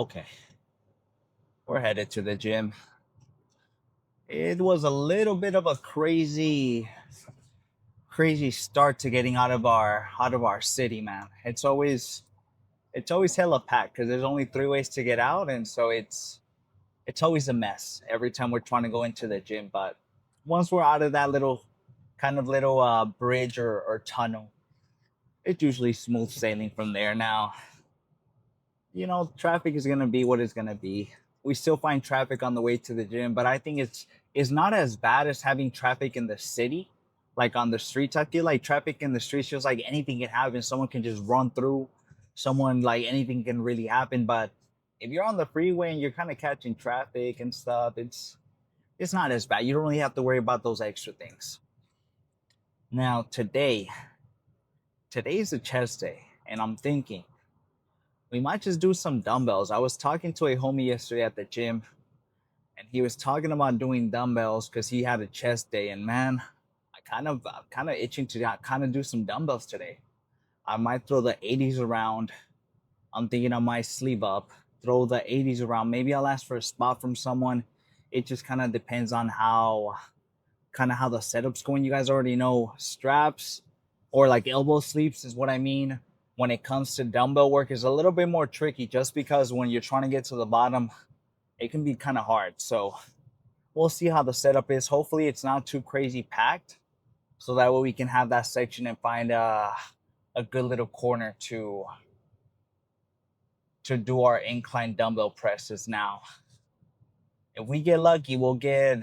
Okay, we're headed to the gym. It was a little bit of a crazy start to getting out of our city, man. It's always hella packed because there's only three ways to get out, and so it's always a mess every time we're trying to go into the gym. But once we're out of that little bridge or tunnel, it's usually smooth sailing from there. Now, traffic is gonna be what it's gonna be. We still find traffic on the way to the gym, but I think it's not as bad as having traffic in the city, like on the streets. I feel like traffic in the streets feels like anything can happen. Someone can just run through, someone like anything can really happen. But if you're on the freeway and you're kind of catching traffic and stuff, it's not as bad. You don't really have to worry about those extra things. Now today's a chest day, and I'm thinking we might just do some dumbbells. I was talking to a homie yesterday at the gym, and he was talking about doing dumbbells because he had a chest day. And man, I'm kind of itching to kind of do some dumbbells today. I might throw the 80s around. I'm thinking I might sleeve up, throw the 80s around. Maybe I'll ask for a spot from someone. It just kind of depends on how the setup's going. You guys already know straps or like elbow sleeps is what I mean. When it comes to dumbbell work is a little bit more tricky just because when you're trying to get to the bottom, it can be kind of hard. So we'll see how the setup is. Hopefully it's not too crazy packed. So that way we can have that section and find a good little corner to do our incline dumbbell presses. Now, if we get lucky, we'll get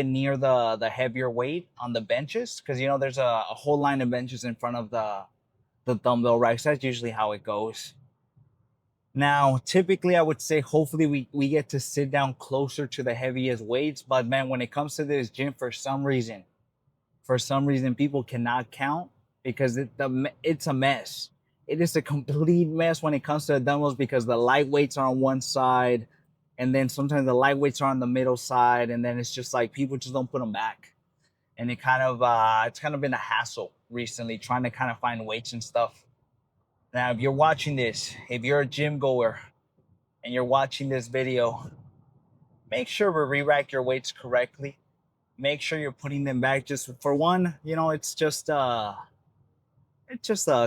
near the heavier weight on the benches because there's a whole line of benches in front of the dumbbell racks. That's usually how it goes. Now, typically, I would say hopefully we get to sit down closer to the heaviest weights. But man, when it comes to this gym, for some reason, people cannot count because it's a mess. It is a complete mess when it comes to the dumbbells because the light weights are on one side, and then sometimes the light weights are on the middle side, and then it's just like people just don't put them back, and it's kind of been a hassle recently trying to kind of find weights and stuff. Now, if you're watching this, if you're a gym goer and you're watching this video, make sure to re-rack your weights correctly. Make sure you're putting them back. Just for one, it's just a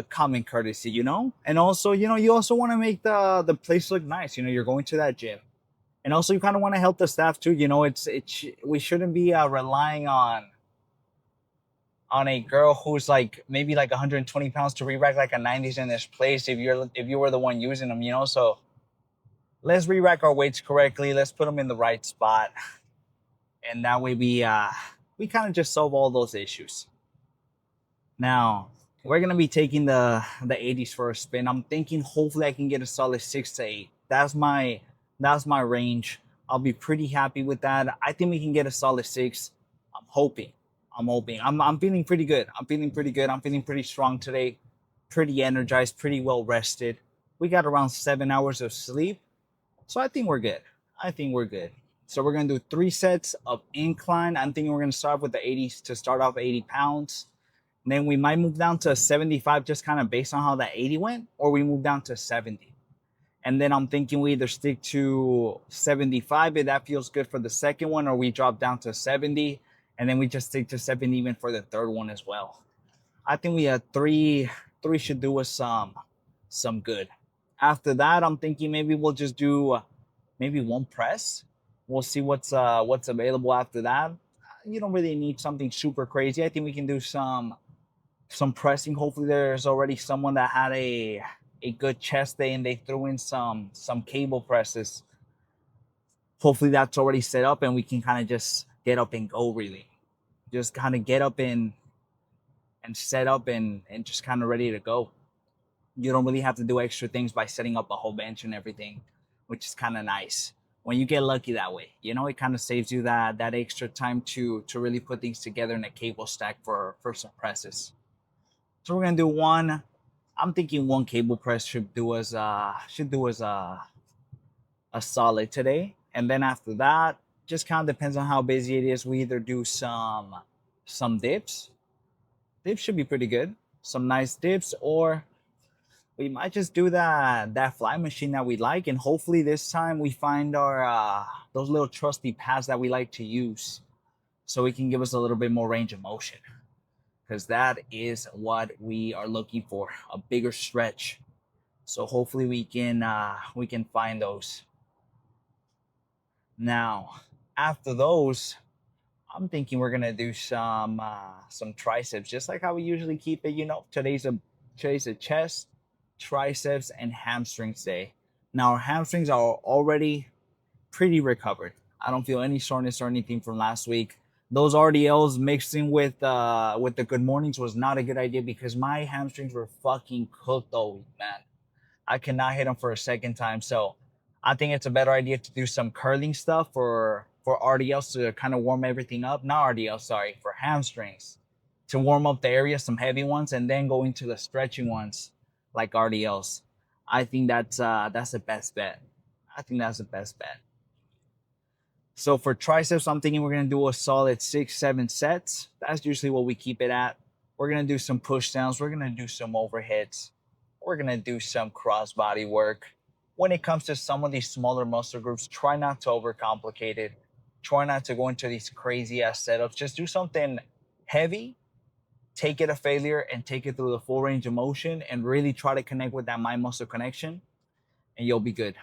common courtesy. And also, you also want to make the place look nice. You're going to that gym, and also you kind of want to help the staff too. We shouldn't be relying on a girl who's like maybe like 120 pounds to re-rack like a 90s in this place if you were the one using them. So let's re-rack our weights correctly. Let's put them in the right spot, and that way we kind of just solve all those issues. Now we're gonna be taking the 80s for a spin. I'm thinking hopefully I can get a solid 6 to 8. That's my range. I'll be pretty happy with that. I think we can get a solid 6. I'm hoping. I'm feeling pretty good. I'm feeling pretty good. I'm feeling pretty strong today. Pretty energized. Pretty well rested. We got around 7 hours of sleep, so I think we're good. I think we're good. So we're gonna do 3 sets of incline. I'm thinking we're gonna start with the 80s to start off 80 pounds. And then we might move down to 75 just kind of based on how that 80 went, or we move down to 70. And then I'm thinking we either stick to 75 if that feels good for the second one, or we drop down to 70 and then we just stick to 70 even for the third one as well. I think we had three should do us some good. After that, I'm thinking maybe we'll just do maybe one press. We'll see what's available after that. You don't really need something super crazy. I think we can do some pressing. Hopefully there's already someone that had a good chest day and they threw in some cable presses. Hopefully that's already set up and we can kind of just get up and go, really. Just kind of get up and set up and just kind of ready to go. You don't really have to do extra things by setting up a whole bench and everything, which is kind of nice when you get lucky that way. It kind of saves you that extra time to really put things together in a cable stack for some presses. So we're gonna do one. I'm thinking one cable press should do us a solid today. And then after that, just kind of depends on how busy it is. We either do some dips. Dips should be pretty good. Some nice dips, or we might just do that fly machine that we like, and hopefully this time we find our those little trusty pads that we like to use, so it can give us a little bit more range of motion, because that is what we are looking for, a bigger stretch. So hopefully we can find those. Now, after those, I'm thinking we're gonna do some triceps, just like how we usually keep it. Today's a chest, triceps, and hamstrings day. Now our hamstrings are already pretty recovered. I don't feel any soreness or anything from last week. Those RDLs mixing with the good mornings was not a good idea because my hamstrings were fucking cooked all week, man. I cannot hit them for a second time. So I think it's a better idea to do some curling stuff for RDLs to kind of warm everything up. Not RDL, sorry, for hamstrings to warm up the area, some heavy ones, and then go into the stretching ones like RDLs. I think that's the best bet. I think that's the best bet. So for triceps, I'm thinking we're gonna do a solid 6, 7 sets. That's usually what we keep it at. We're gonna do some push downs. We're gonna do some overheads. We're gonna do some cross body work. When it comes to some of these smaller muscle groups, try not to overcomplicate it. Try not to go into these crazy ass setups. Just do something heavy, take it a failure, and take it through the full range of motion, and really try to connect with that mind muscle connection, and you'll be good.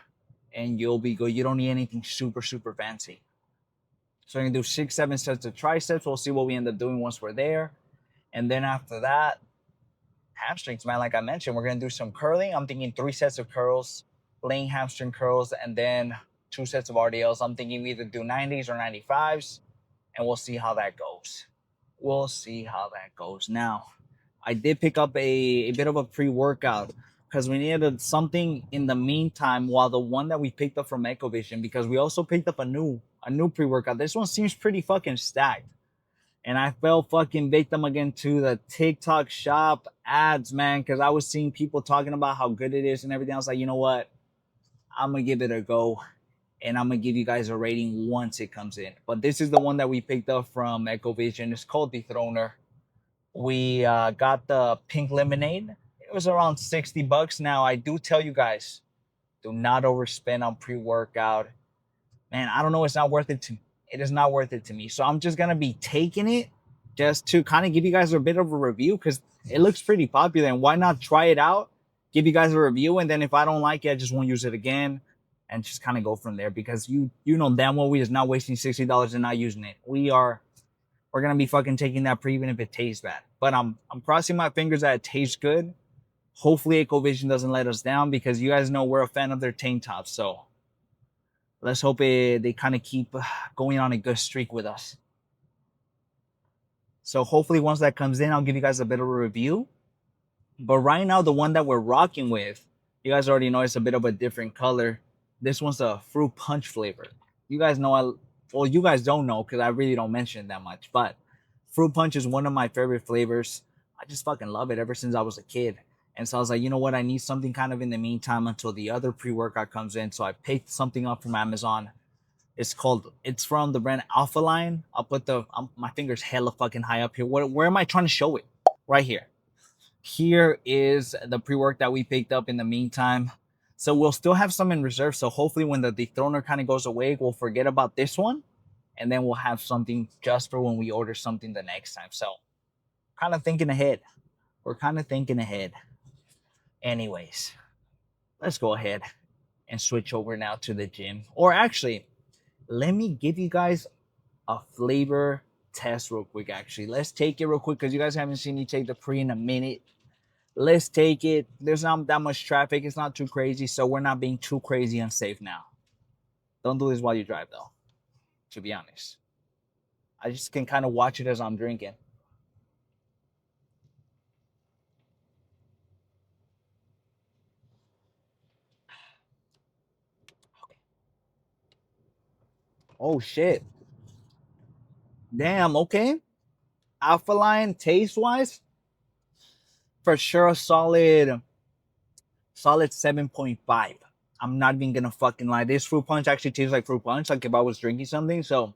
And you'll be good. You don't need anything super, super fancy. So we're gonna do 6, 7 sets of triceps. We'll see what we end up doing once we're there. And then after that, hamstrings, man. Like I mentioned, we're gonna do some curling. I'm thinking 3 sets of curls, laying hamstring curls, and then 2 sets of RDLs. I'm thinking we either do 90s or 95s, and we'll see how that goes. We'll see how that goes. Now, I did pick up a bit of a pre-workout because we needed something in the meantime while the one that we picked up from Ecovision, because we also picked up a new pre-workout. This one seems pretty fucking stacked. And I fell fucking victim again to the TikTok shop ads, man, because I was seeing people talking about how good it is and everything. I was like, you know what? I'm gonna give it a go, and I'm gonna give you guys a rating once it comes in. But this is the one that we picked up from Ecovision. It's called the Throner. We got the pink lemonade. It was around $60. Now I do tell you guys, do not overspend on pre-workout. Man, I don't know. It's not worth it to. It is not worth it to me. So I'm just gonna be taking it just to kind of give you guys a bit of a review because it looks pretty popular. And why not try it out? Give you guys a review, and then if I don't like it, I just won't use it again, and just kind of go from there. Because you know damn well we is not wasting $60 and not using it. We're gonna be fucking taking that pre even if it tastes bad. But I'm crossing my fingers that it tastes good. Hopefully Ecovision doesn't let us down because you guys know we're a fan of their tank tops. So let's hope they kind of keep going on a good streak with us. So hopefully once that comes in, I'll give you guys a bit of a review. But right now, the one that we're rocking with, you guys already know it's a bit of a different color. This one's a fruit punch flavor. You guys know, well, you guys don't know because I really don't mention it that much. But fruit punch is one of my favorite flavors. I just fucking love it ever since I was a kid. And so I was like, you know what? I need something kind of in the meantime until the other pre-workout comes in. So I picked something up from Amazon. It's from the brand Alpha Line. I'll put my fingers hella fucking high up here. Where am I trying to show it? Right here. Here is the pre-work that we picked up in the meantime. So we'll still have some in reserve. So hopefully when the dethroner kind of goes away, we'll forget about this one. And then we'll have something just for when we order something the next time. So kind of thinking ahead. We're kind of thinking ahead. Anyways, let's go ahead and switch over now to the gym. Or actually, let me give you guys a flavor test real quick. Actually, let's take it real quick because you guys haven't seen me take the pre in a minute. Let's take it. There's not that much traffic. It's not too crazy, so we're not being too crazy unsafe now. Don't do this while you drive, though, to be honest. I just can kind of watch it as I'm drinking. Oh, shit. Damn, okay. Alpha Line, taste-wise, for sure a solid 7.5. I'm not even gonna fucking lie. This fruit punch actually tastes like fruit punch, like if I was drinking something. So,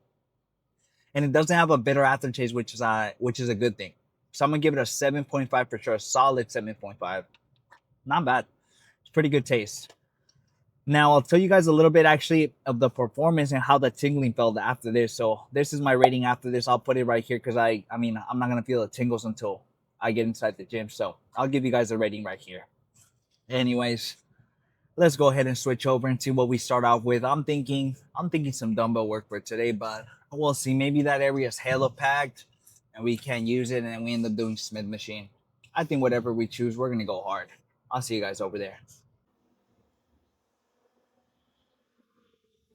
and it doesn't have a bitter aftertaste, which is a good thing. So I'm gonna give it a 7.5 for sure, a solid 7.5. Not bad. It's pretty good taste. Now I'll tell you guys a little bit actually of the performance and how the tingling felt after this. So this is my rating after this. I'll put it right here because I mean I'm not gonna feel the tingles until I get inside the gym. So I'll give you guys a rating right here. Anyways, let's go ahead and switch over and see what we start off with. I'm thinking some dumbbell work for today, but we'll see. Maybe that area is hella packed and we can't use it, and we end up doing Smith machine. I think whatever we choose, we're gonna go hard. I'll see you guys over there.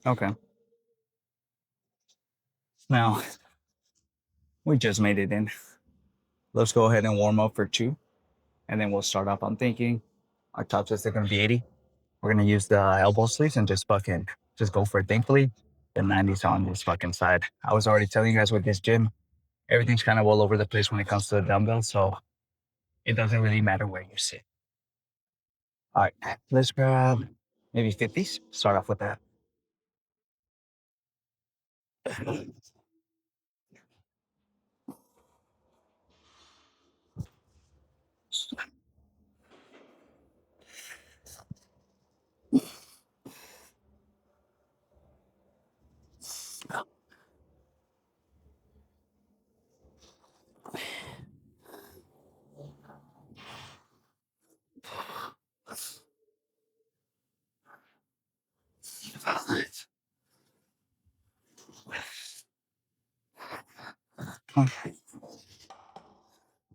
Okay. Now we just made it in. Let's go ahead and warm up for two, and then we'll start up. I'm thinking our top sets are gonna be 80. We're gonna use the elbow sleeves and just go for it. Thankfully, the 90s on this fucking side. I was already telling you guys with this gym, everything's kind of all over the place when it comes to the dumbbells, so it doesn't really matter where you sit. All right, let's grab maybe 50s. Start off with that. Okay.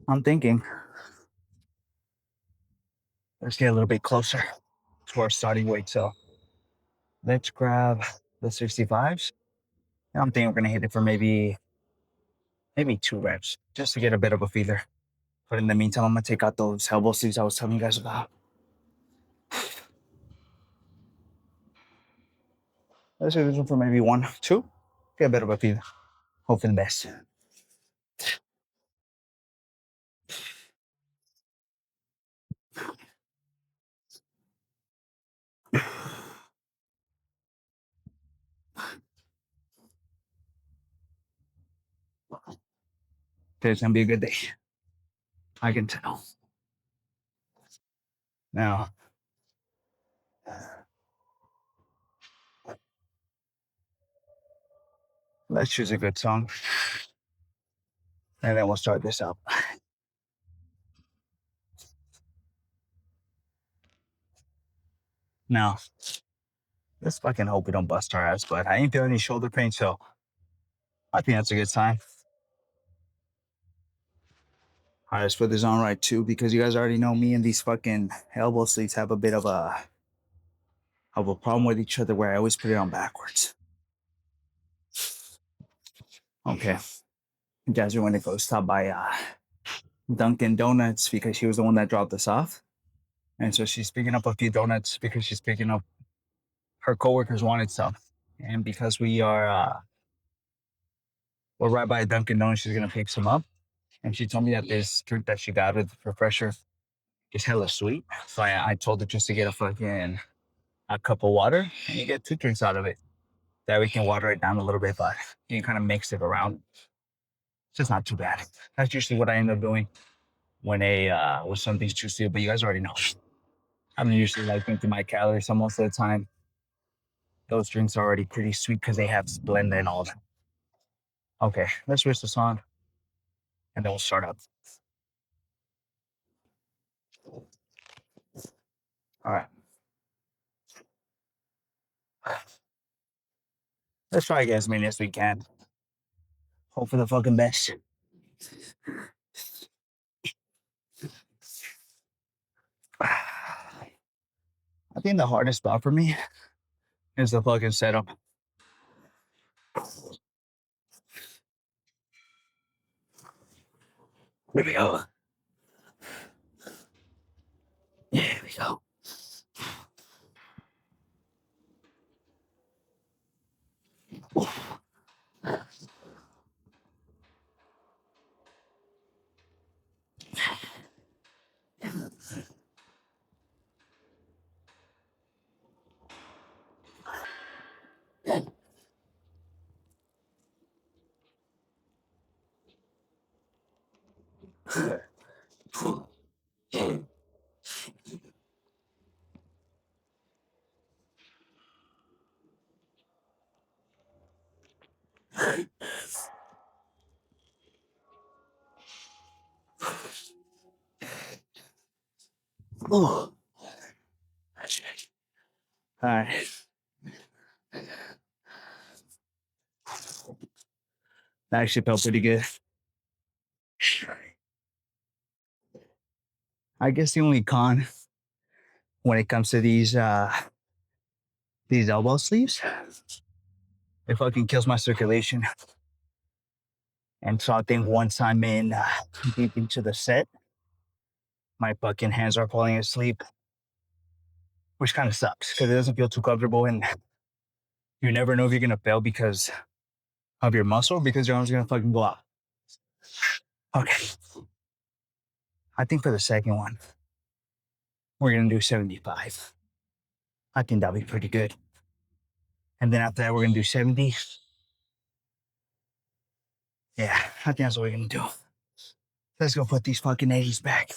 I'm thinking let's get a little bit closer to our starting weight. So let's grab the 65s. And I'm thinking we're gonna hit it for maybe 2 reps just to get a bit of a feeler. But in the meantime, I'm gonna take out those elbow sleeves I was telling you guys about. Let's do this one for maybe one, two. Get a bit of a feeler. Hope for the best. Okay, it's gonna be a good day. I can tell. Now, let's choose a good song, and then we'll start this up. Now, let's fucking hope we don't bust our ass, but I ain't feeling any shoulder pain, so I think that's a good sign. All right, let's put this on right too, because you guys already know me and these fucking elbow sleeves have a bit of a problem with each other where I always put it on backwards. Okay. Jasmine went to go stop by Dunkin' Donuts because she was the one that dropped us off. And so she's picking up a few donuts because she's picking up her coworkers wanted some. And because we're right by Dunkin' Donuts, she's gonna pick some up. And she told me that this drink that she got with refresher is hella sweet. So I told her just to get a cup of water and you get 2 drinks out of it. That we can water it down a little bit, but you can kind of mix it around. It's just not too bad. That's usually what I end up doing when something's too sweet. But you guys already know. I'm usually like thinking my calories. So most of the time, those drinks are already pretty sweet because they have Splenda and all that. Okay, let's switch this on and then we'll start up. All right, let's try to get as many as we can. Hope for the fucking best. I think the hardest spot for me is the fucking setup. Here we go. Here we go. Oh. All right. That actually felt pretty good. I guess the only con when it comes to these elbow sleeves, it fucking kills my circulation. And so I think once I'm in deep into the set, my fucking hands are falling asleep, which kind of sucks because it doesn't feel too comfortable, and you never know if you're gonna fail because of your muscle, because your arm's gonna fucking go out. Okay. I think for the second one, we're gonna do 75. I think that'll be pretty good. And then after that, we're gonna do 70. Yeah, I think that's what we're gonna do. Let's go put these fucking 80s back.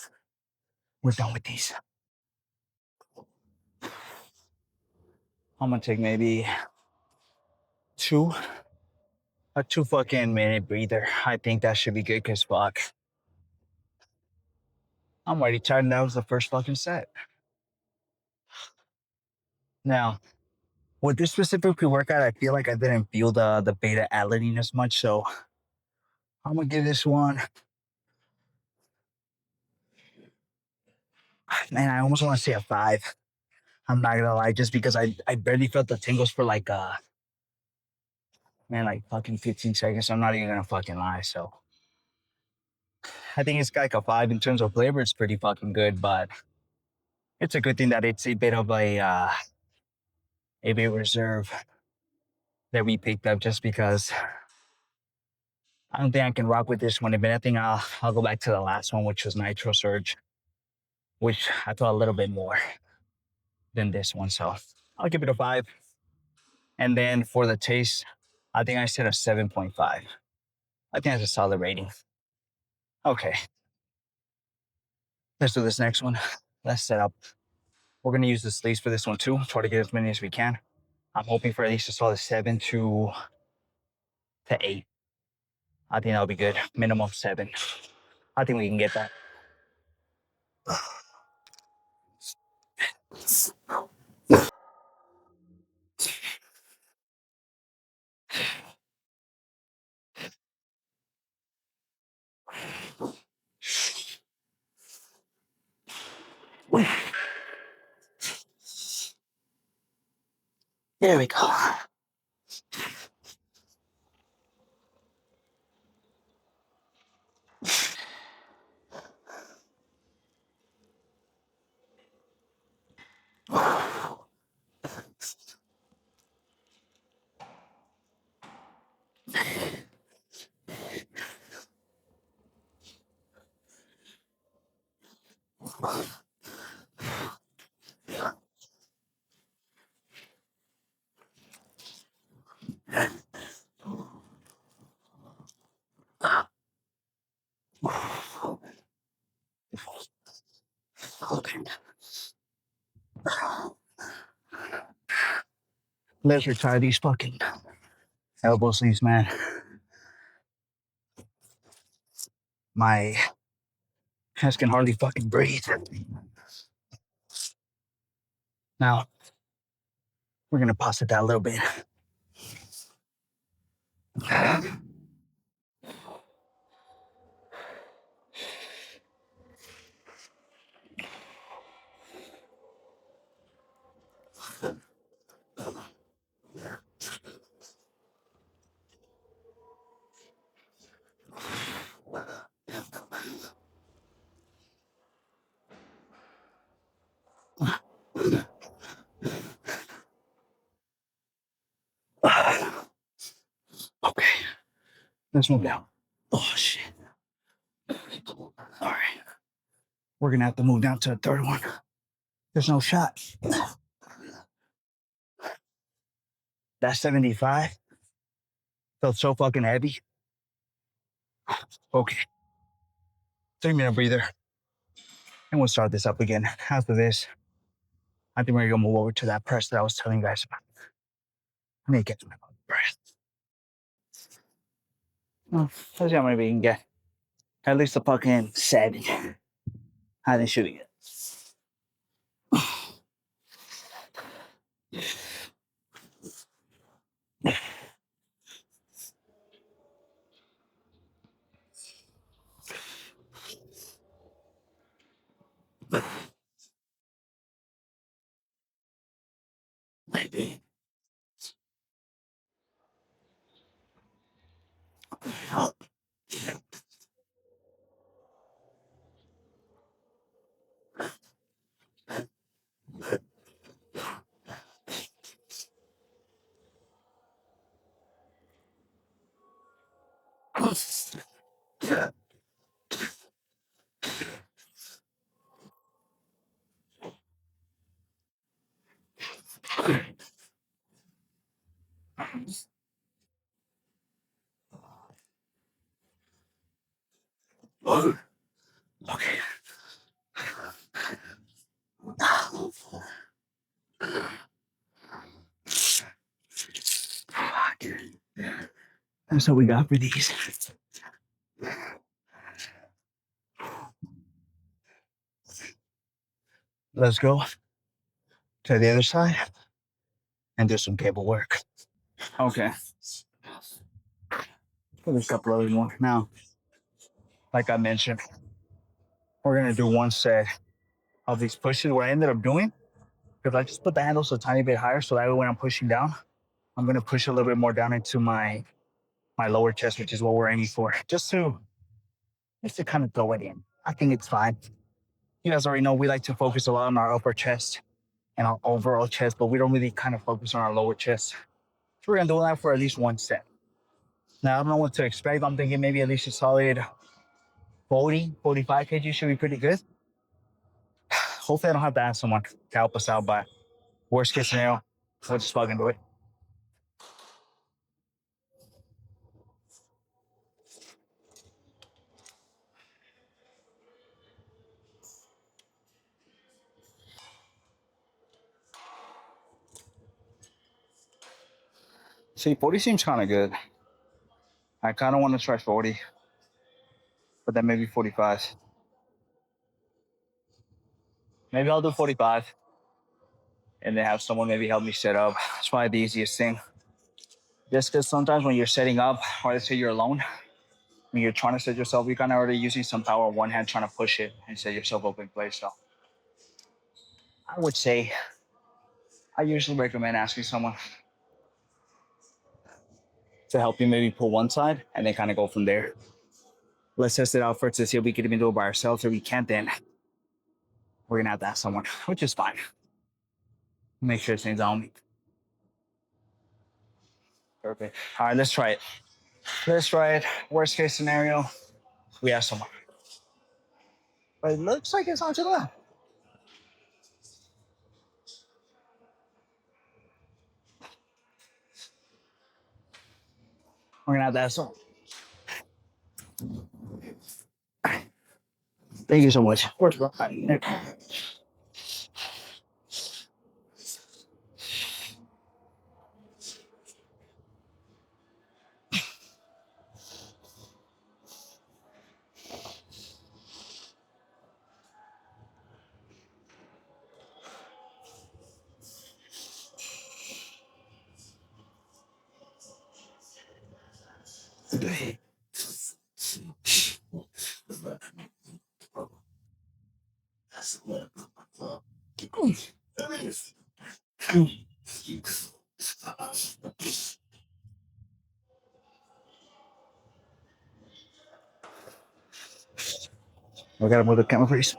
We're done with these. I'm gonna take maybe two, a 2 fucking minute breather. I think that should be good because fuck. I'm already tired and that was the first fucking set. Now, with this specific pre-workout, I feel like I didn't feel the beta alanine as much, so I'm gonna give this one. Man, I almost want to say a 5. I'm not gonna lie, just because I barely felt the tingles for like man, like fucking 15 seconds. So I'm not even gonna fucking lie. So I think it's like a 5 in terms of flavor. It's pretty fucking good, but it's a good thing that it's a bit of a bit reserve that we picked up just because I don't think I can rock with this one. If anything, I'll go back to the last one, which was Nitro Surge, which I felt a little bit more than this one. So I'll give it a 5. And then for the taste, I think I said a 7.5. I think that's a solid rating. Okay, let's do this next one. Let's set up. We're gonna use the sleeves for this one too. Try to get as many as we can. I'm hoping for at least a solid 7 to 8. I think that'll be good. Minimum 7. I think we can get that. There we go. Okay. Let's retire these fucking elbow sleeves, man. My hands can hardly fucking breathe. Now, we're gonna pause it down a little bit. Okay, let's move down. Oh shit. All right. We're gonna have to move down to the third one. There's no shot. That 75 felt so fucking heavy. Okay. 3 minute breather. And we'll start this up again. After this, I think we're gonna move over to that press that I was telling you guys about. Let me get my breath. Well, let's see how many we can get. At least a fucking 7. I think should be good. Okay. That's what we got for these. Let's go to the other side and do some cable work. Okay. There's a couple other more. Now, like I mentioned, we're gonna do one set of these pushes. What I ended up doing, because I just put the handles a tiny bit higher, so that way when I'm pushing down, I'm gonna push a little bit more down into my lower chest, which is what we're aiming for, just to kind of throw it in. I think it's fine. You guys already know we like to focus a lot on our upper chest and our overall chest, but we don't really kind of focus on our lower chest. So we're gonna do that for at least one set. Now I don't know what to expect. I'm thinking maybe at least a solid 40, 45 kg should be pretty good. Hopefully I don't have to ask someone to help us out, but worst case scenario, we'll just fucking do it. See, 40 seems kind of good. I kind of want to try 40, but then maybe 45. Maybe I'll do 45 and then have someone maybe help me set up. It's probably the easiest thing. Just because sometimes when you're setting up, or let's say you're alone, when you're trying to set yourself, you're kind of already using some power on one hand trying to push it and set yourself up in place. So I would say I usually recommend asking someone to help you maybe pull one side and then kind of go from there. Let's test it out first to see if we can even do it by ourselves. If we can't, then we're gonna have to ask someone, which is fine. Make sure things on me. Perfect. All right, let's try it. Let's try it. Worst case scenario, we ask someone. But it looks like it's not too bad. We're gonna have to ask someone. Thank you so much. Of course, bro. We gotta move the camera, please.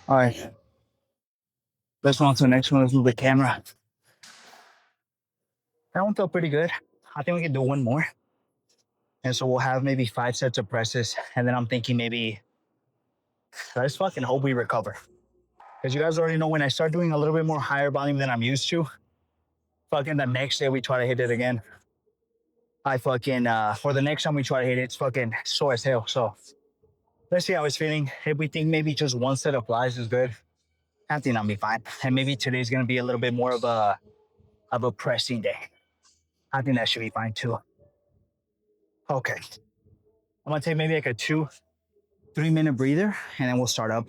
All right. Let's move on to the next one. Let's move the camera. That one felt pretty good. I think we can do one more. And so we'll have maybe 5 sets of presses. And then I'm thinking maybe let's fucking hope we recover. Because you guys already know when I start doing a little bit more higher volume than I'm used to, fucking the next day we try to hit it again. I fucking, for the next time we try to hit it, it's fucking sore as hell. So let's see how it's feeling. If we think maybe just one set of flies is good, I think I'll be fine. And maybe today's gonna be a little bit more of a pressing day. I think that should be fine too. Okay. I'm gonna take maybe like a 2-3 minute breather and then we'll start up.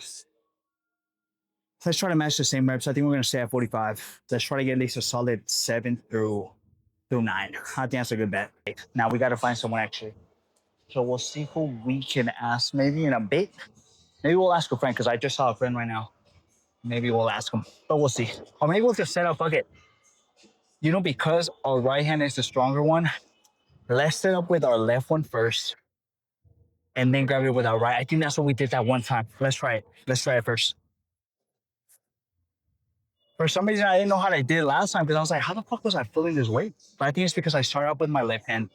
Let's try to match the same reps. I think we're gonna stay at 45. Let's try to get at least a solid 7 through 9. I think that's a good bet. Now we gotta find someone actually. So we'll see who we can ask maybe in a bit. Maybe we'll ask a friend because I just saw a friend right now. Maybe we'll ask him, but we'll see. Or maybe we'll just set up, fuck it. You know, because our right hand is the stronger one, let's set up with our left one first and then grab it with our right. I think that's what we did that one time. Let's try it. Let's try it first. For some reason, I didn't know how I did it last time because I was like, how the fuck was I feeling this weight? But I think it's because I started up with my left hand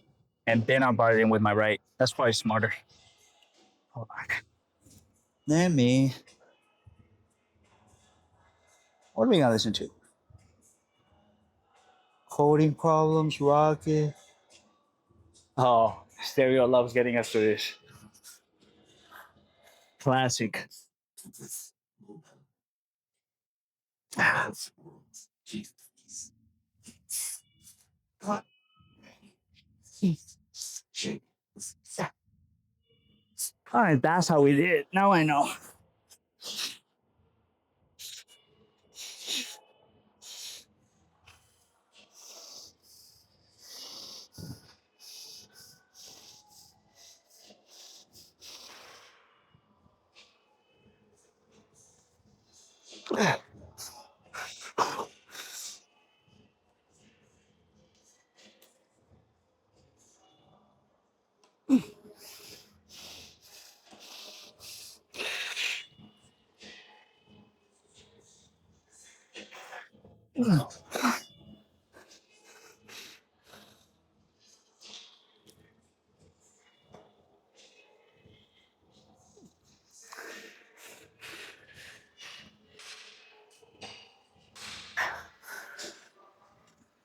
and then I brought it in with my right. That's probably smarter. Hold on. Then me. What are we gonna listen to? Coding problems, Rocket. Oh, Stereo loves getting us through this. Classic. All right, that's how we did it. Now I know.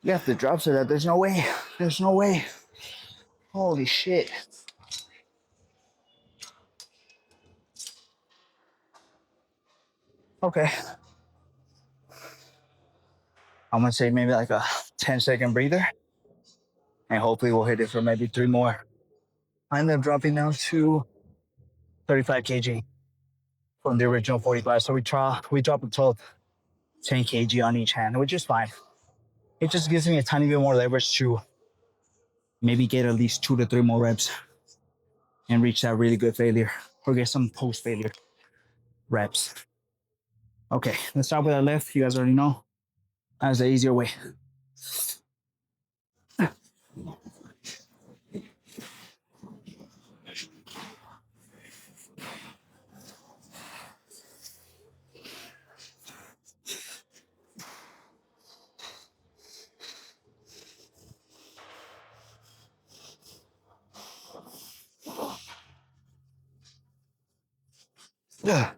You have the drops of that. There's no way. There's no way. Holy shit. Okay. I'm gonna say maybe like a 10-second breather. And hopefully we'll hit it for maybe 3 more. I ended up dropping down to 35 kg from the original 45. So we drop a total 10 kg on each hand, which is fine. It just gives me a tiny bit more leverage to maybe get at least 2 to 3 more reps and reach that really good failure or get some post-failure reps. Okay, let's start with our left. You guys already know. That's the easier way. Yeah.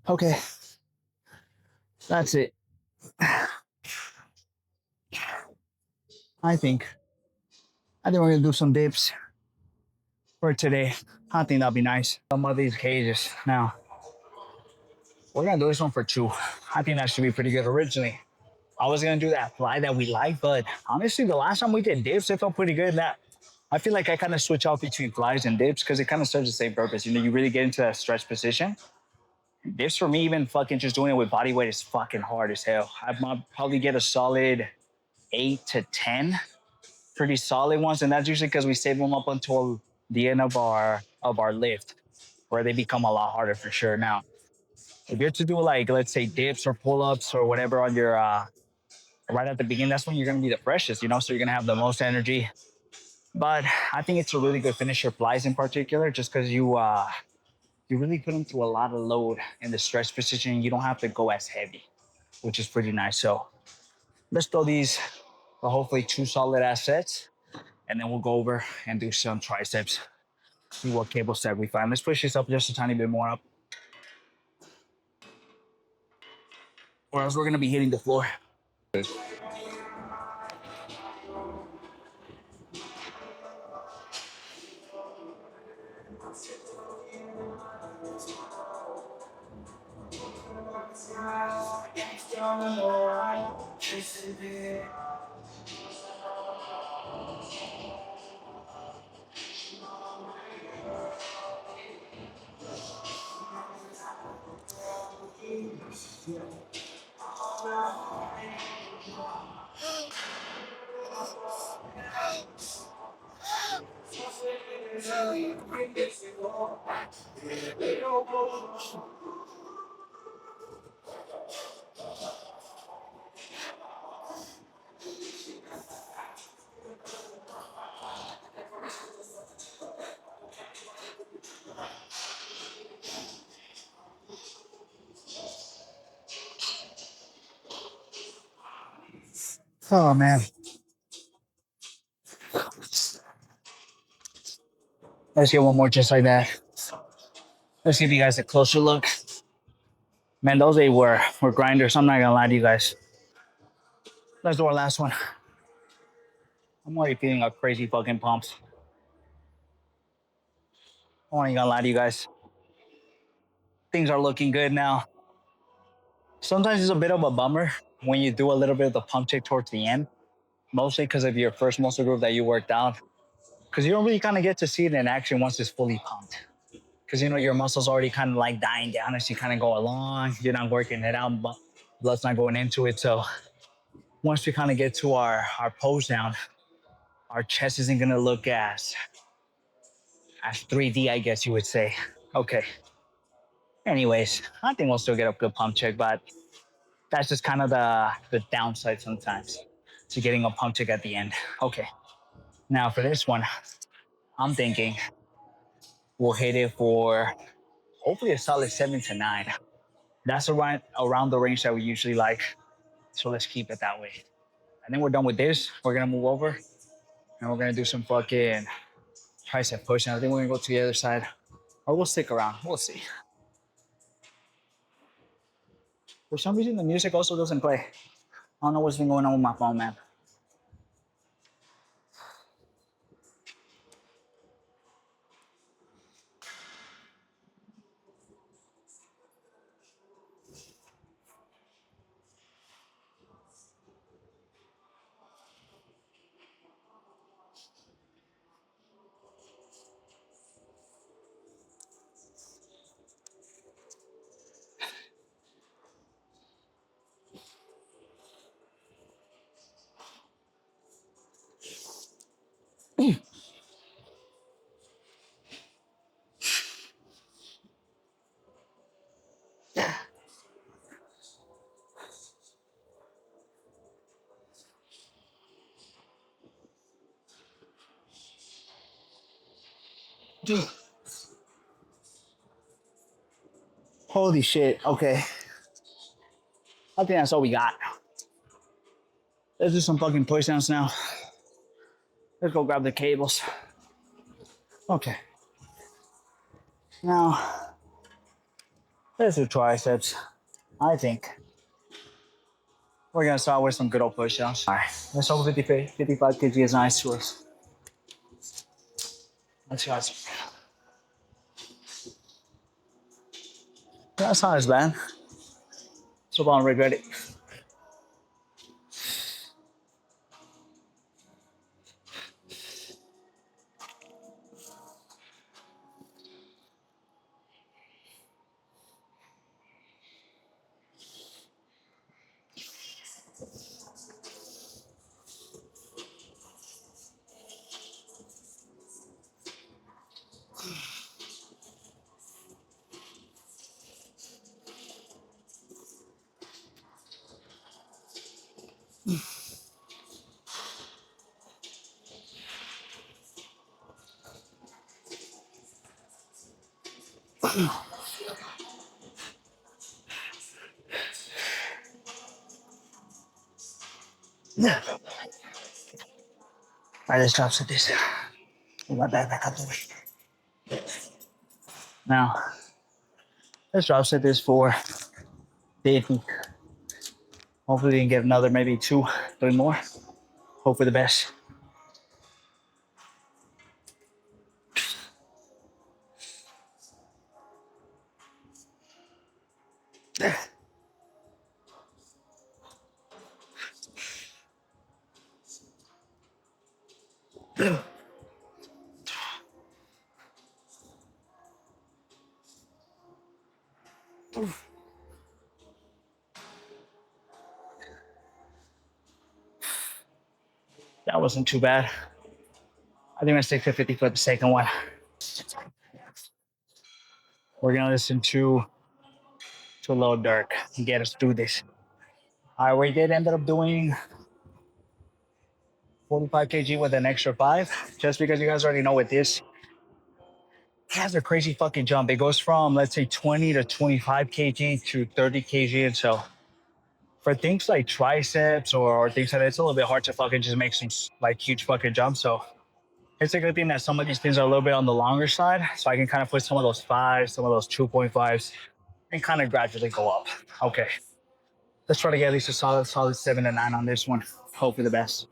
Okay, that's it. I think we're gonna do some dips for today. I think that'll be nice. Some of these cages. Now, we're gonna do this one for 2. I think that should be pretty good. Originally, I was gonna do that fly that we like, but honestly, the last time we did dips, it felt pretty good. That I feel like I kind of switch off between flies and dips because it kind of serves the same purpose. You know, you really get into that stretch position. Dips for me, even fucking just doing it with body weight is fucking hard as hell. I might probably get a solid 8 to 10 pretty solid ones, and that's usually because we save them up until the end of our lift, where they become a lot harder for sure. Now, if you're to do like let's say dips or pull-ups or whatever on your right at the beginning, that's when you're gonna be the freshest, you know, so you're gonna have the most energy. But I think it's a really good finisher, flies in particular, just because you really put them through a lot of load in the stretch position. You don't have to go as heavy, which is pretty nice. So let's throw these but hopefully 2 solid-ass sets. And then we'll go over and do some triceps. See what cable set we find. Let's push this up just a tiny bit more up, or else we're gonna be hitting the floor. Oh man. Let's get one more just like that. Let's give you guys a closer look. Man, those eight were grinders. I'm not gonna lie to you guys. Let's do our last one. I'm already feeling a crazy fucking pumps. I ain't gonna lie to you guys. Things are looking good now. Sometimes it's a bit of a bummer when you do a little bit of the pump check towards the end, mostly because of your first muscle group that you worked out. Because you don't really kind of get to see it in action once it's fully pumped. Because your muscles already kind of like dying down as you kind of go along. You're not working it out, but blood's not going into it. So once we kind of get to our pose down, our chest isn't gonna look as 3D, I guess you would say. Okay. Anyways, I think we'll still get a good pump check, but that's just kind of the downside sometimes to getting a pump check at the end. Okay. Now for this one, I'm thinking we'll hit it for hopefully a solid 7 to 9. That's around the range that we usually like. So let's keep it that way. And then we're done with this. We're gonna move over and we're gonna do some fucking tricep push. And I think we're gonna go to the other side. Or we'll stick around. We'll see. For some reason the music also doesn't play. I don't know what's been going on with my phone, man. Dude. Holy shit. Okay. I think that's all we got. Let's do some fucking push downs now. Let's go grab the cables. Okay. Now, let's do triceps. I think we're gonna start with some good old push downs. All right. Let's start with 55 kg is nice to us. Let's go. That's not as bad. So I don't regret it. right, let's drop set this. Move my back out the way. Now, let's drop set this for 50. Hopefully we can get another maybe 2, 3 more. Hope for the best. That wasn't too bad. I think I'm gonna stick to 50 for the second one. We're gonna listen to Lil Durk and get us through this. All right, we did end up doing 45 kg with an extra 5, just because you guys already know with this, it has a crazy fucking jump. It goes from, let's say, 20 to 25 kg to 30 kg. And so for things like triceps or things like that, it's a little bit hard to fucking just make some like huge fucking jumps. So it's a good thing that some of these things are a little bit on the longer side. So I can kind of put some of those 5s, some of those 2.5s, and kind of gradually go up. Okay. Let's try to get at least a solid 7 to 9 on this one. Hope for the best.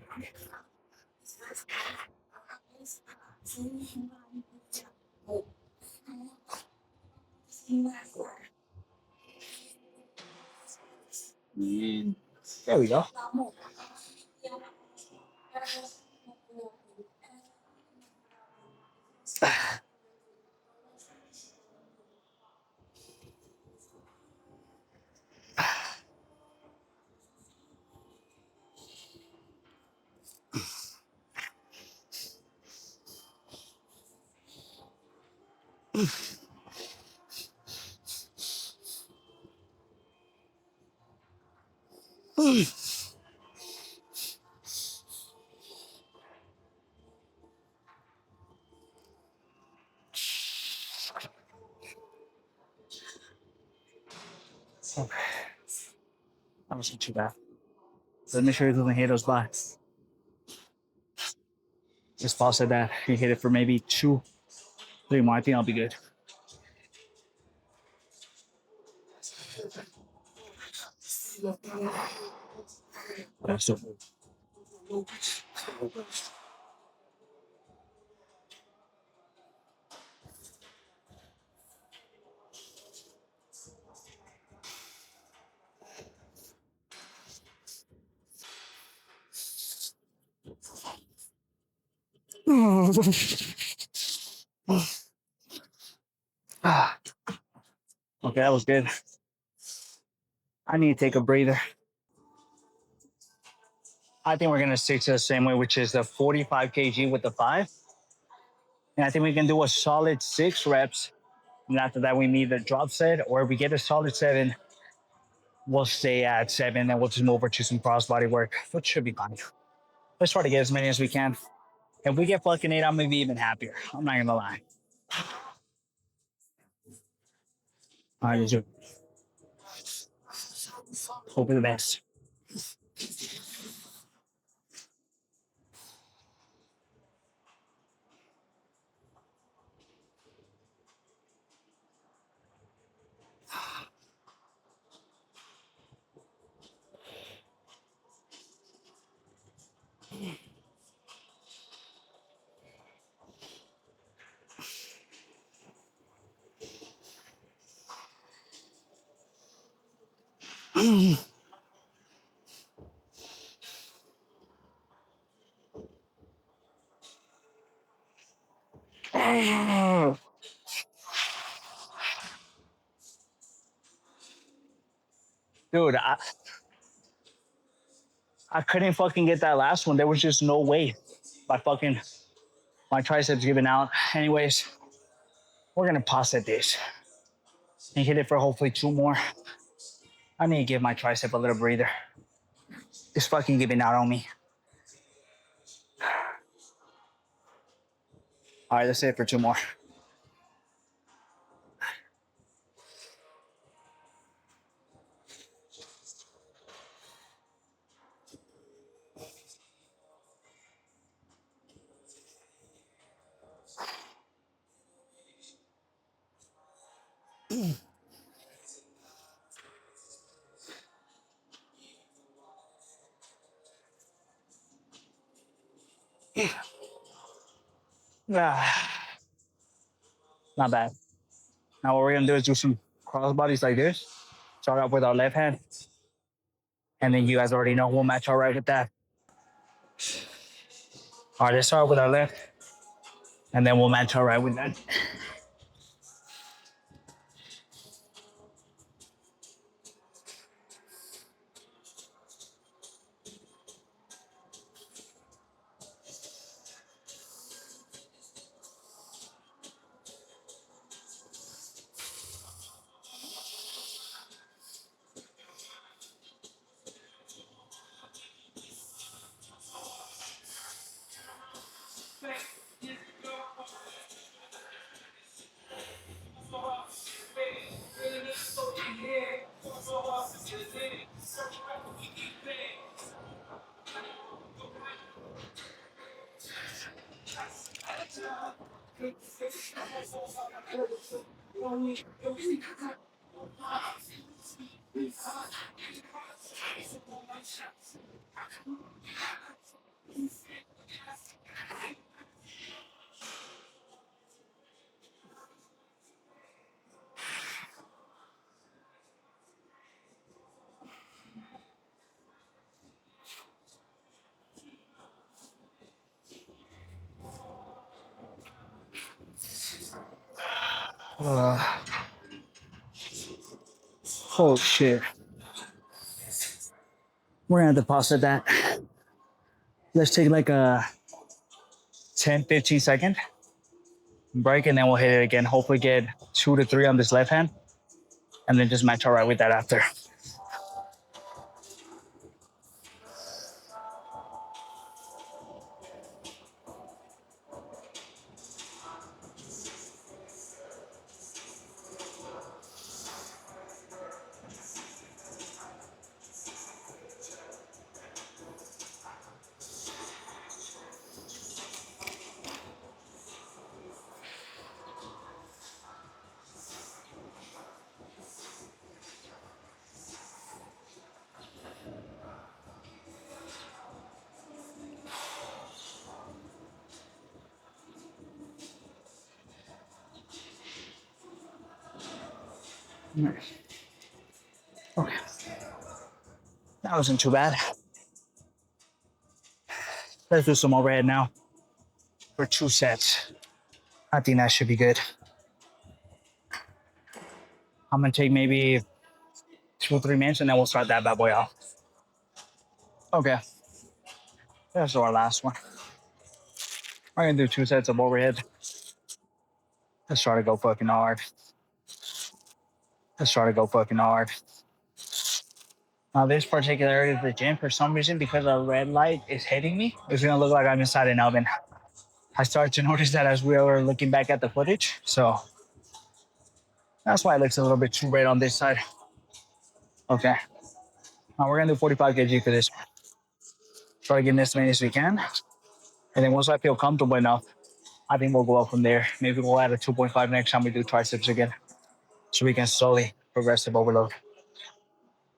And there we go. Okay. That wasn't too bad. Let me show you the hit those bats. Just Paul said that he hit it for maybe 2, 3 more. I think I'll be good. So, okay, that was good. I need to take a breather. I think we're gonna stick to the same way, which is the 45 kg with the 5. And I think we can do a solid 6 reps. And after that, we need a drop set, or if we get a solid 7, we'll stay at 7 and we'll just move over to some crossbody work, which should be fine. Let's try to get as many as we can. If we get fucking 8, I'm gonna be even happier. I'm not gonna lie. All right, just hope for the best. Dude, I couldn't fucking get that last one. There was just no way. My triceps giving out. Anyways, we're gonna pause at this and hit it for hopefully 2 more. I need to give my tricep a little breather. It's fucking giving out on me. All right, let's hit it for 2 more. Ah, not bad. Now what we're gonna do is do some cross bodies like this. Start off with our left hand. And then you guys already know we'll match all right with that. All right, let's start with our left. And then we'll match all right with that. Oh shit. We're gonna have to pause at that. Let's take like a 10-15 second break and then we'll hit it again. Hopefully get 2 to 3 on this left hand. And then just match all right with that after. Okay. That wasn't too bad. Let's do some overhead now for 2 sets. I think that should be good. I'm gonna take maybe 2 or 3 minutes and then we'll start that bad boy off. Okay. That's our last one. We're gonna do 2 sets of overhead. Let's try to go fucking hard. Let's try to go fucking hard. Now, this particular area of the gym, for some reason, because a red light is hitting me, it's gonna look like I'm inside an oven. I started to notice that as we were looking back at the footage. So that's why it looks a little bit too red on this side. Okay. Now we're gonna do 45 kg for this one. Try to get as many as we can. And then once I feel comfortable enough, I think we'll go up from there. Maybe we'll add a 2.5 next time we do triceps again. So we can slowly progressive overload.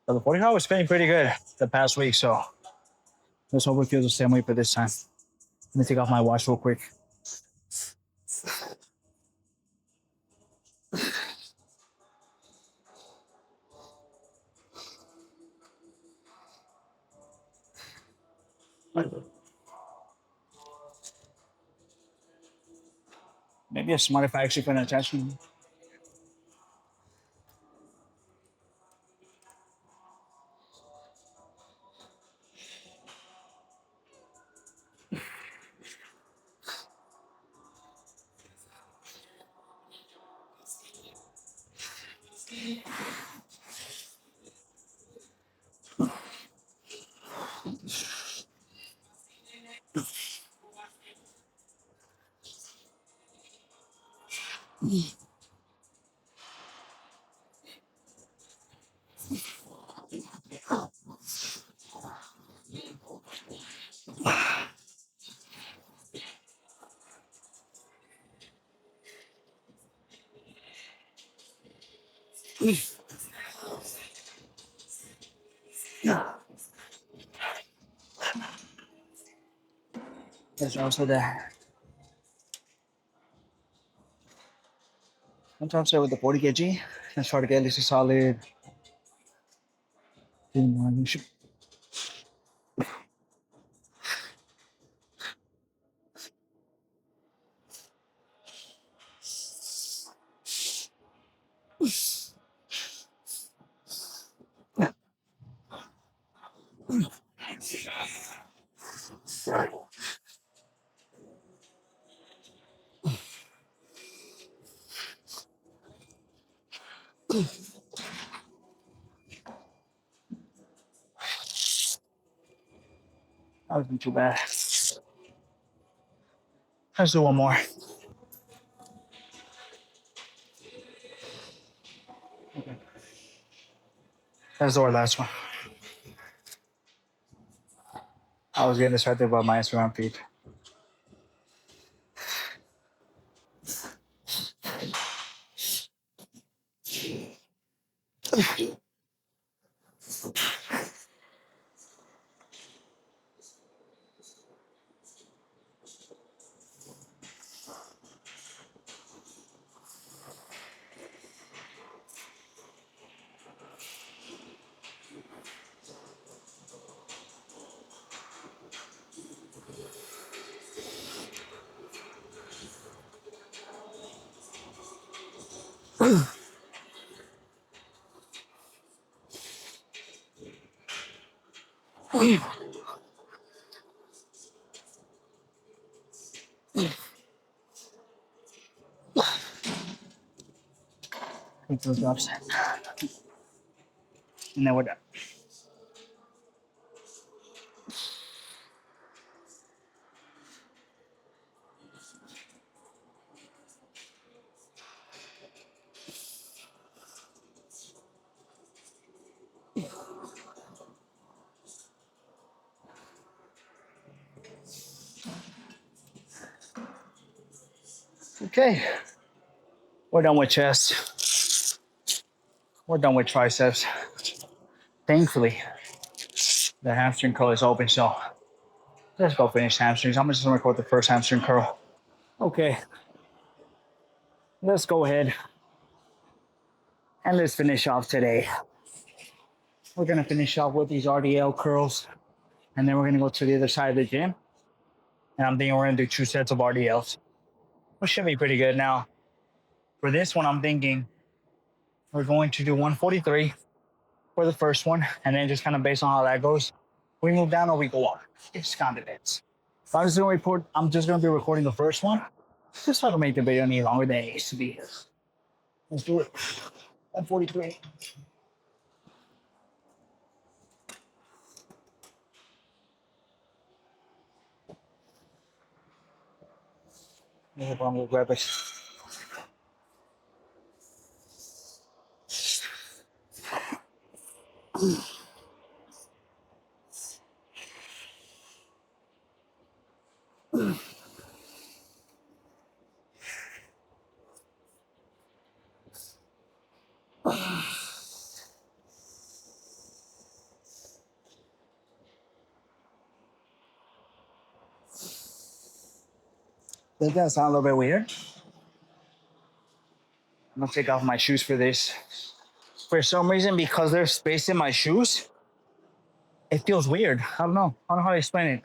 So the 45 was feeling pretty good the past week. So let's hope it feels the same way for this time. Let me take off my watch real quick. Maybe it's smart if I actually pay attention. There's also that. Sometimes with the 40 kg, let's try to get at least a solid 2 more. That wasn't too bad. Let's do one more. Okay. Let's do our last one. I was getting distracted by my Instagram feed. Take those drops. And then we're done. Okay. We're done with chest. We're done with triceps. Thankfully, the hamstring curl is open, so let's go finish hamstrings. I'm just gonna record the first hamstring curl. Okay. Let's go ahead and let's finish off today. We're gonna finish off with these RDL curls, and then we're gonna go to the other side of the gym. And I'm thinking we're gonna do 2 sets of RDLs, which should be pretty good. Now, for this one, I'm thinking we're going to do 143 for the first one, and then just kind of based on how that goes, we move down or we go up. It just kind of depends. If I was gonna report, I'm just gonna be recording the first one, just so to make the video any longer than it needs to be. Let's do it. 143. I'm gonna grab it. Does that sound a little bit weird? I'm gonna take off my shoes for this. For some reason, because there's space in my shoes, it feels weird. I don't know. I don't know how to explain it.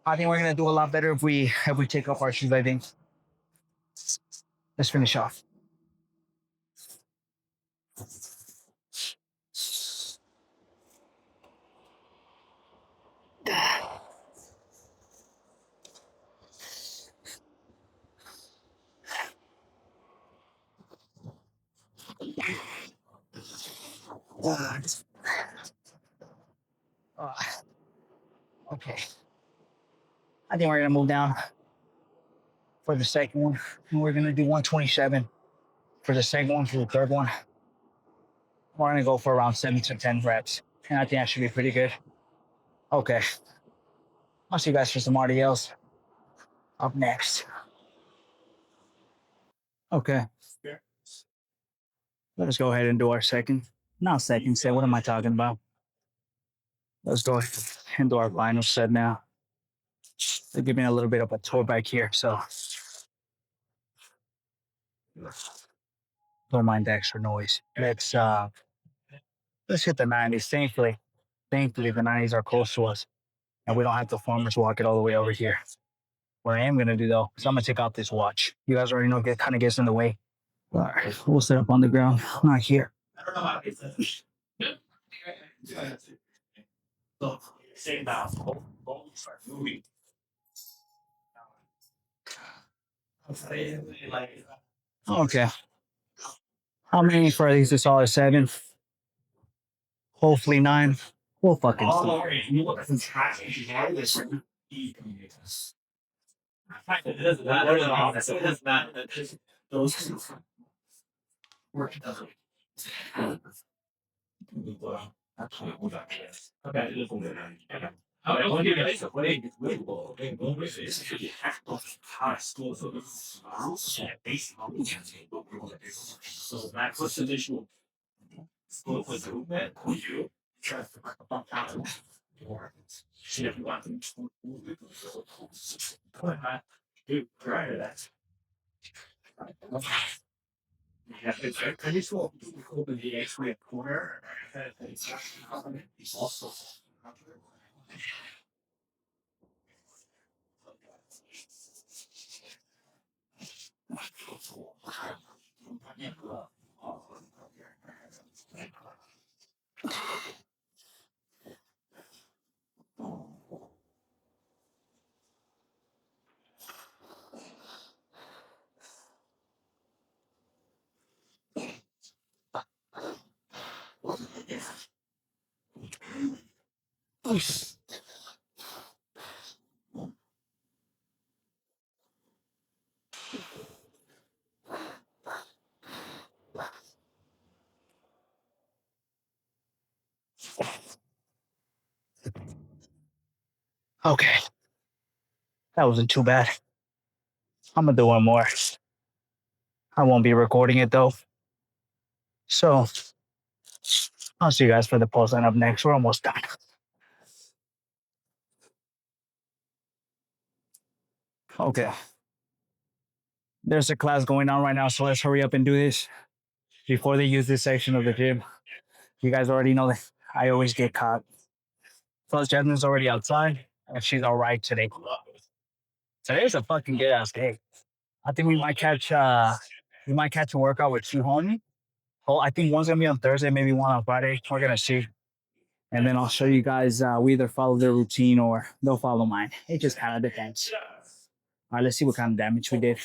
I think we're gonna do a lot better if we take off our shoes, I think. Let's finish off. Okay. I think we're gonna move down for the second one. And we're gonna do 127 for the second one. For the third one, we're gonna go for around 7 to 10 reps. And I think that should be pretty good. Okay. I'll see you guys for some RDLs up next. Okay. Let's go ahead and do our second. Not second set. What am I talking about? Let's go ahead and do our final set now. They're giving me a little bit of a tour back here, so don't mind the extra noise. Let's hit the 90s. Thankfully, the 90s are close to us, and we don't have to farmers walk it all the way over here. What I am gonna do though, is I'm gonna take out this watch. You guys already know, get kind of gets in the way. All right, we'll set up on the ground, not here. Okay. How many for these? It's all 7. Hopefully 9. We'll fucking Okay, that wasn't too bad. I'm gonna do one more. I won't be recording it though. So I'll see you guys for the post line up next. We're almost done. Okay. There's a class going on right now, so let's hurry up and do this before they use this section of the gym. You guys already know that I always get caught. Plus, Jasmine's already outside, and she's all right today. Today's a fucking good ass day. I think we might catch a workout with two homies. Oh, I think one's gonna be on Thursday, maybe one on Friday. We're gonna see. And then I'll show you guys. We either follow their routine or they'll follow mine. It just kind of depends. All right, let's see what kind of damage we did.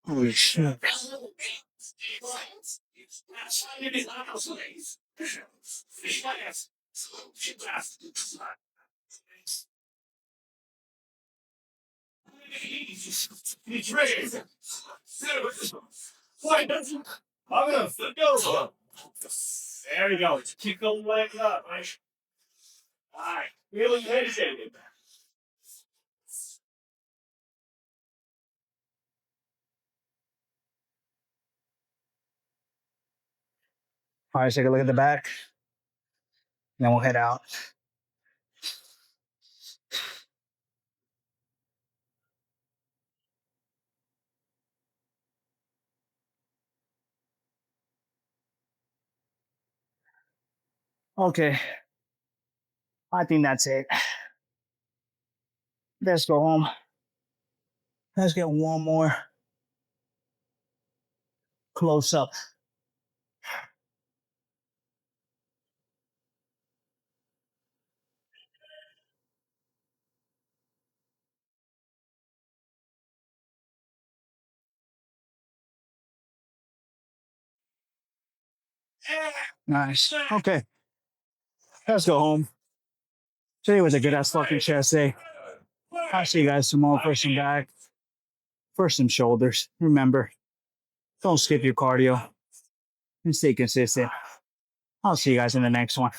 Holy shit. There we go. Kick the leg up. All right. Really hesitated. All right, take a look at the back. Then we'll head out. Okay. I think that's it. Let's go home. Let's get one more close up. Nice. Okay. Let's go home. Today was a good ass fucking chest day. I'll see you guys tomorrow for some back, for some shoulders. Remember, don't skip your cardio and stay consistent. I'll see you guys in the next one.